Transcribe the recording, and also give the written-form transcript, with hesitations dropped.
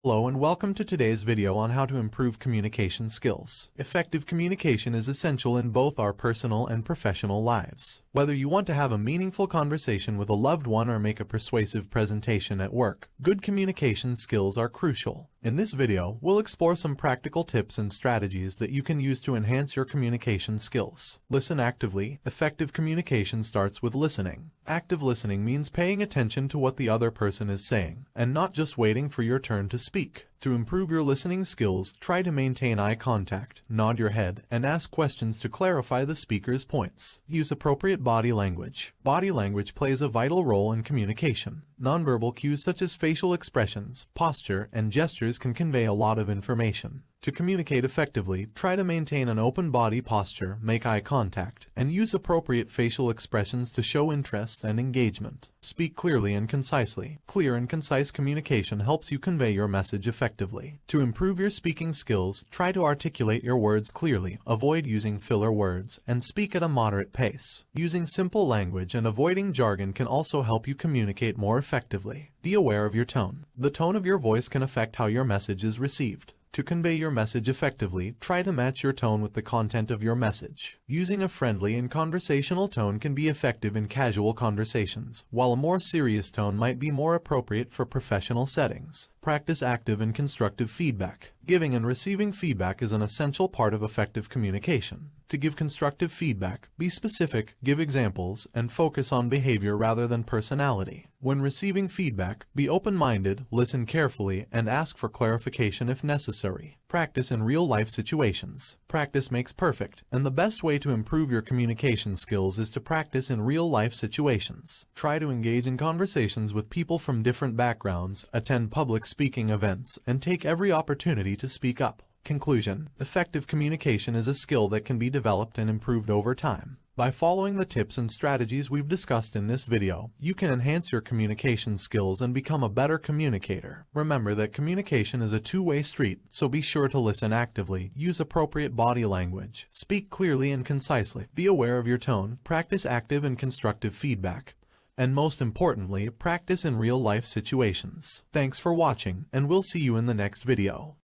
Hello and welcome to today's video on how to improve communication skills. Effective communication is essential in both our personal and professional lives. Whether you want to have a meaningful conversation with a loved one or make a persuasive presentation at work, good communication skills are crucial. In this video, we'll explore some practical tips and strategies that you can use to enhance your communication skills. Listen actively. Effective communication starts with listening. Active listening means paying attention to what the other person is saying, and not just waiting for your turn to speak. To improve your listening skills, try to maintain eye contact, nod your head, and ask questions to clarify the speaker's points. Use appropriate body language. Body language plays a vital role in communication. Nonverbal cues such as facial expressions, posture, and gestures can convey a lot of information. To communicate effectively, try to maintain an open body posture, make eye contact, and use appropriate facial expressions to show interest and engagement. Speak clearly and concisely. Clear and concise communication helps you convey your message effectively. To improve your speaking skills, try to articulate your words clearly, avoid using filler words, and speak at a moderate pace. Using simple language and avoiding jargon can also help you communicate more effectively. Be aware of your tone. The tone of your voice can affect how your message is received. To convey your message effectively, try to match your tone with the content of your message. Using a friendly and conversational tone can be effective in casual conversations, while a more serious tone might be more appropriate for professional settings. Practice active and constructive feedback. Giving and receiving feedback is an essential part of effective communication. To give constructive feedback, be specific, give examples, and focus on behavior rather than personality. When receiving feedback, be open-minded, listen carefully, and ask for clarification if necessary. Practice in real-life situations. Practice makes perfect, and the best way to improve your communication skills is to practice in real-life situations. Try to engage in conversations with people from different backgrounds, attend public speaking events, and take every opportunity to speak up. Conclusion: effective communication is a skill that can be developed and improved over time. By following the tips and strategies we've discussed in this video, you can enhance your communication skills and become a better communicator. Remember that communication is a two-way street, so be sure to listen actively, use appropriate body language, speak clearly and concisely, be aware of your tone, practice active and constructive feedback, and most importantly, practice in real-life situations. Thanks for watching, and we'll see you in the next video.